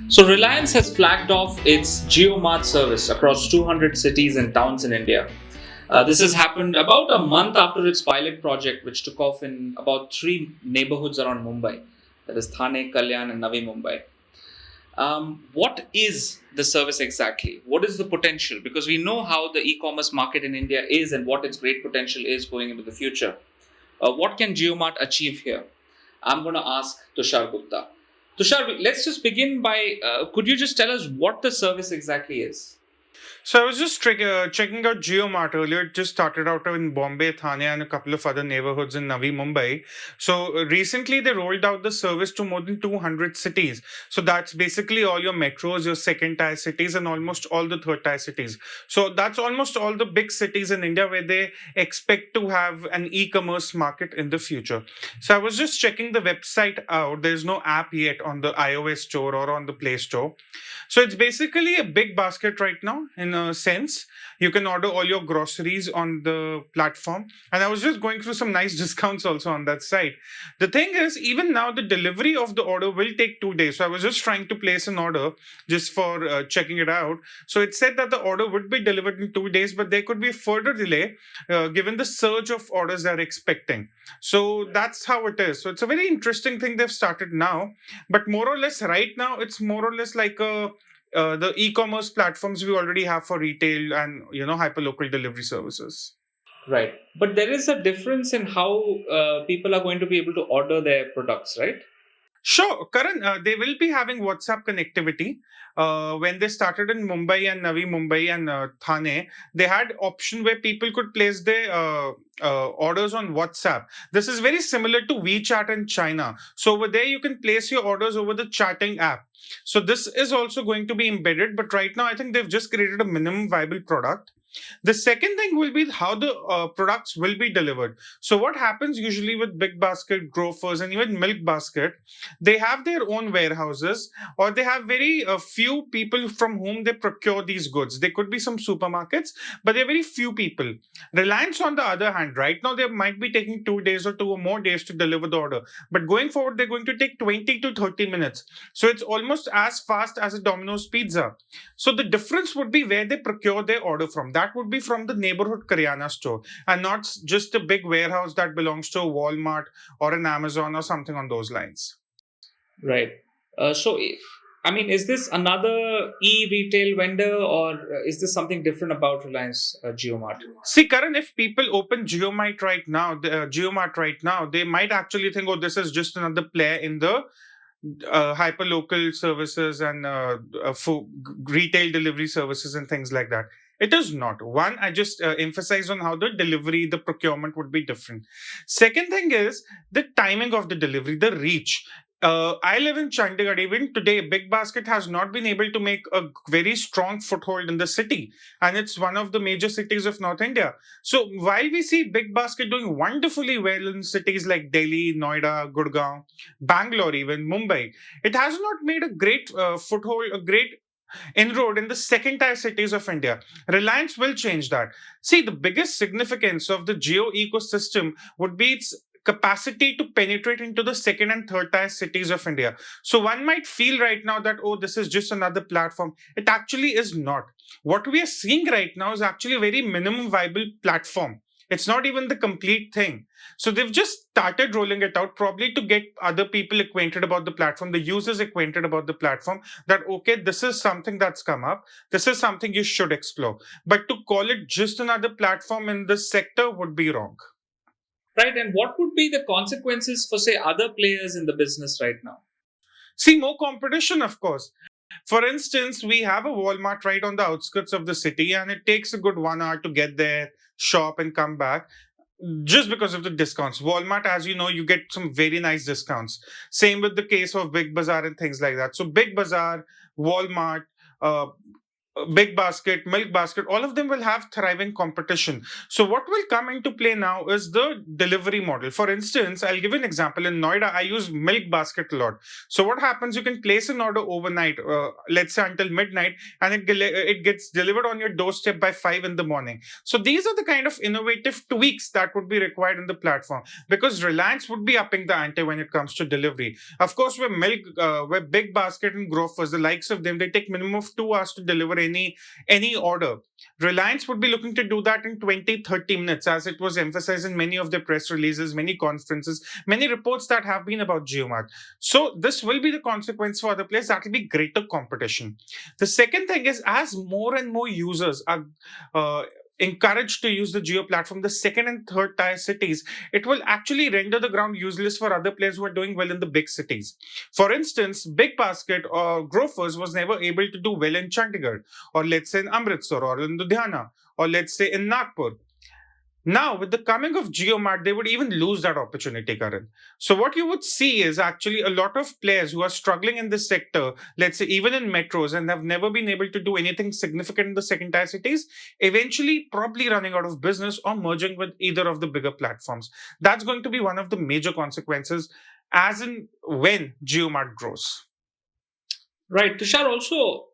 So Reliance has flagged off its JioMart service across 200 cities and towns in India. This has happened about a month after its pilot project, which took off in about three neighborhoods around Mumbai, that is Thane, Kalyan, and Navi Mumbai. What is the service exactly? What is the potential? Because we know how the e-commerce market in India is and what its great potential is going into the future. What can JioMart achieve here? I'm going to ask Tushar Gupta. Tushar, let's just begin by could you just tell us what the service exactly is? So I was just checking out JioMart earlier. It just started out in Bombay, Thane, and a couple of other neighborhoods in Navi Mumbai. So recently they rolled out the service to more than 200 cities. So that's basically all your metros, your second tier cities, and almost all the third tier cities. So that's almost all the big cities in India where they expect to have an e-commerce market in the future. So I was just checking the website out. There's no app yet on the iOS store or on the Play Store. So it's basically a big basket right now in a sense. You can order all your groceries on the platform. And I was just going through some nice discounts also on that site. The thing is, even now, the delivery of the order will take 2 days. So I was just trying to place an order just for checking it out. So it said that the order would be delivered in 2 days, but there could be a further delay given the surge of orders they're expecting. So that's how it is. So it's a very interesting thing they've started now. But more or less, right now, it's more or less like the e-commerce platforms we already have for retail and hyperlocal delivery services. Right. But there is a difference in how people are going to be able to order their products, right? Sure, Karan, they will be having WhatsApp connectivity. When they started in Mumbai and Navi Mumbai and Thane, they had option where people could place their orders on WhatsApp. This is very similar to WeChat in China. So over there, you can place your orders over the chatting app. So this is also going to be embedded, but right now I think they've just created a minimum viable product. The second thing will be how the products will be delivered. So what happens usually with Big Basket, Grofers, and even Milk Basket, they have their own warehouses, or they have very few people from whom they procure these goods. They could be some supermarkets, but they're very few people. Reliance, on the other hand, right now they might be taking 2 days or 2 or more days to deliver the order, but going forward they're going to take 20 to 30 minutes. So it's almost as fast as a Domino's pizza. So the difference would be where they procure their order from. That would be from the neighborhood Karyana store and not just a big warehouse that belongs to a Walmart or an Amazon or something on those lines. Right. I mean, is this another e-retail vendor, or is this something different about Reliance JioMart? See, Karan, if people open GeoMart right now, they might actually think, oh, this is just another player in the hyperlocal services and retail delivery services and things like that. It is not. One, I just emphasize on how the delivery, the procurement would be different. Second thing is the timing of the delivery, the reach. I live in Chandigarh. Even today, Big Basket has not been able to make a very strong foothold in the city, and it's one of the major cities of North India. So while we see Big Basket doing wonderfully well in cities like Delhi, Noida, Gurgaon, Bangalore, even Mumbai, it has not made a great foothold, a great inroad in the second tier cities of India. Reliance will change that. See, the biggest significance of the geo ecosystem would be its capacity to penetrate into the second and third tier cities of India. So one might feel right now that, oh, this is just another platform. It actually is not. What we are seeing right now is actually a very minimum viable platform. It's not even the complete thing. So they've just started rolling it out, probably to get other people acquainted about the platform, the users acquainted about the platform, that, okay, this is something that's come up. This is something you should explore. But to call it just another platform in this sector would be wrong. Right. And what would be the consequences for, say, other players in the business right now? See, more competition, of course. For instance, we have a Walmart right on the outskirts of the city, and it takes a good 1 hour to get there, shop, and come back just because of the discounts. Walmart, as you know, you get some very nice discounts. Same with the case of Big Bazaar and things like that. So, Big Bazaar, Walmart, uh, Big Basket, Milk Basket, all of them will have thriving competition. So, what will come into play now is the delivery model. For instance, I'll give an example. In Noida, I use Milk Basket a lot. So, what happens? You can place an order overnight, let's say until midnight, and it gets delivered on your doorstep by 5 in the morning. So, these are the kind of innovative tweaks that would be required in the platform, because Reliance would be upping the ante when it comes to delivery. Of course, where Big Basket and Grofers, the likes of them, they take minimum of 2 hours to deliver any order. Reliance would be looking to do that in 20-30 minutes, as it was emphasized in many of their press releases, many conferences, many reports that have been about JioMart. So this will be the consequence for other players. That will be greater competition. The second thing is, as more and more users are uh, encouraged to use the Geo platform, the second and third tier cities, it will actually render the ground useless for other players who are doing well in the big cities. For instance, Big Basket or Grofers was never able to do well in Chandigarh, or let's say in Amritsar, or in Ludhiana, or let's say in Nagpur. Now, with the coming of JioMart, they would even lose that opportunity, Karan. So, what you would see is actually a lot of players who are struggling in this sector, let's say even in metros, and have never been able to do anything significant in the second tier cities, eventually probably running out of business or merging with either of the bigger platforms. That's going to be one of the major consequences as in when JioMart grows. Right. Tushar, also,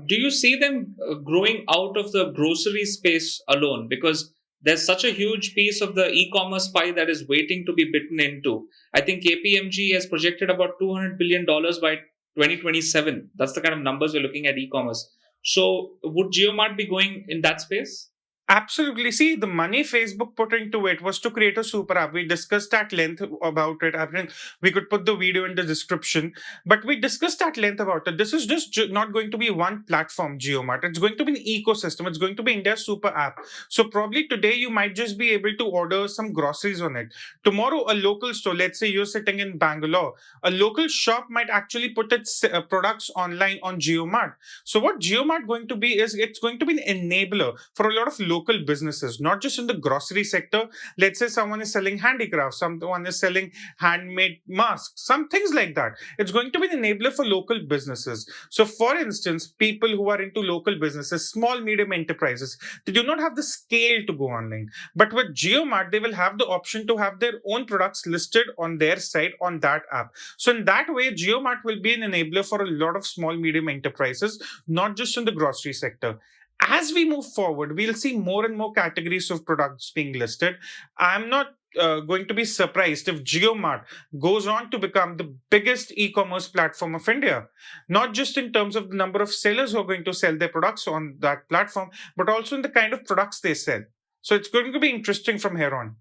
do you see them growing out of the grocery space alone? Because there's such a huge piece of the e-commerce pie that is waiting to be bitten into. I think KPMG has projected about $200 billion by 2027. That's the kind of numbers we're looking at e-commerce. So would JioMart be going in that space? Absolutely. See, the money Facebook put into it was to create a super app. We discussed at length about it. I think we could put the video in the description, but we discussed at length about it. This is just not going to be one platform, JioMart. It's going to be an ecosystem. It's going to be India's super app. So probably today you might just be able to order some groceries on it. Tomorrow, a local store, let's say you're sitting in Bangalore, a local shop might actually put its products online on JioMart. So what JioMart going to be is, it's going to be an enabler for a lot of local businesses, not just in the grocery sector. Let's say someone is selling handicrafts, someone is selling handmade masks, some things like that. It's going to be an enabler for local businesses. So, for instance, people who are into local businesses, small, medium enterprises, they do not have the scale to go online. But with JioMart, they will have the option to have their own products listed on their site on that app. So, in that way, JioMart will be an enabler for a lot of small, medium enterprises, not just in the grocery sector. As we move forward, we'll see more and more categories of products being listed. I'm not going to be surprised if JioMart goes on to become the biggest e-commerce platform of India, not just in terms of the number of sellers who are going to sell their products on that platform, but also in the kind of products they sell. So it's going to be interesting from here on.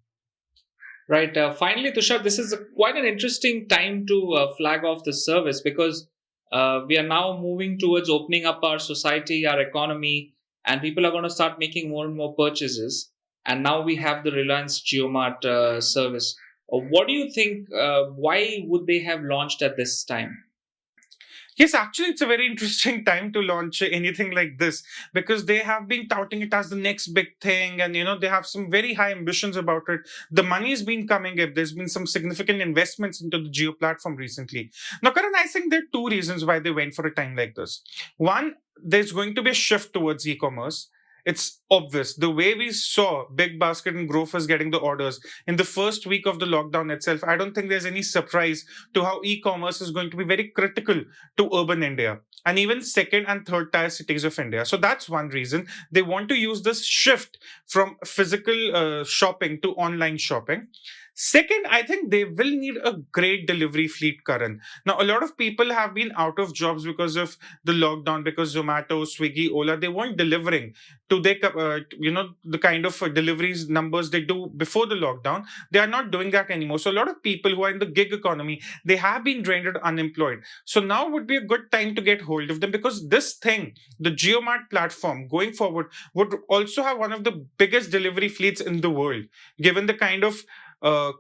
Right. Finally, Tushar, this is quite an interesting time to flag off the service, because we are now moving towards opening up our society, our economy, and people are going to start making more and more purchases. And now we have the Reliance JioMart service. What do you think? Why would they have launched at this time? Yes, actually, it's a very interesting time to launch anything like this, because they have been touting it as the next big thing, and they have some very high ambitions about it. The money's been coming up. There's been some significant investments into the Geo platform recently. Now, Karan, I think there are two reasons why they went for a time like this. One, there's going to be a shift towards e-commerce. It's obvious. The way we saw Big Basket and Grofers getting the orders in the first week of the lockdown itself, I don't think there's any surprise to how e-commerce is going to be very critical to urban India and even second and third tier cities of India. So that's one reason they want to use this shift from physical shopping to online shopping. Second, I think they will need a great delivery fleet, Karan. Now, a lot of people have been out of jobs because of the lockdown, because Zomato, Swiggy, Ola, they weren't delivering to their, the kind of deliveries numbers they do before the lockdown. They are not doing that anymore. So, a lot of people who are in the gig economy, they have been rendered unemployed. So, now would be a good time to get hold of them, because this thing, the JioMart platform going forward, would also have one of the biggest delivery fleets in the world, given the kind of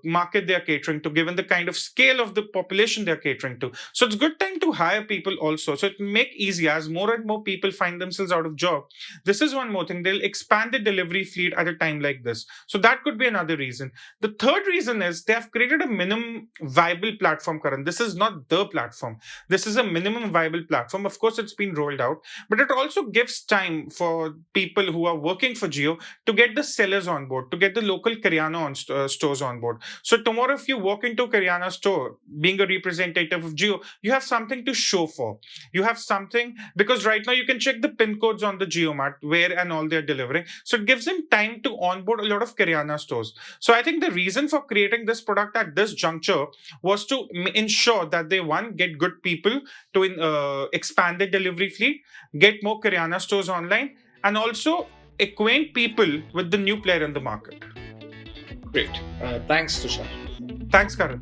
market they are catering to, given the kind of scale of the population they are catering to. So it's good time to hire people also. So it will make easy as more and more people find themselves out of job. This is one more thing. They'll expand the delivery fleet at a time like this. So that could be another reason. The third reason is they have created a minimum viable platform, Karan. This is not the platform. This is a minimum viable platform. Of course, it's been rolled out, but it also gives time for people who are working for Jio to get the sellers on board, to get the local stores on board. So tomorrow, if you walk into a Karyana store, being a representative of Jio, you have something to show for. You have something, because right now you can check the pin codes on the JioMart where and all they're delivering. So it gives them time to onboard a lot of Karyana stores. So I think the reason for creating this product at this juncture was to ensure that they, one, get good people to expand their delivery fleet, get more Karyana stores online, and also acquaint people with the new player in the market. Great. Thanks, Tushar. Thanks, Karan.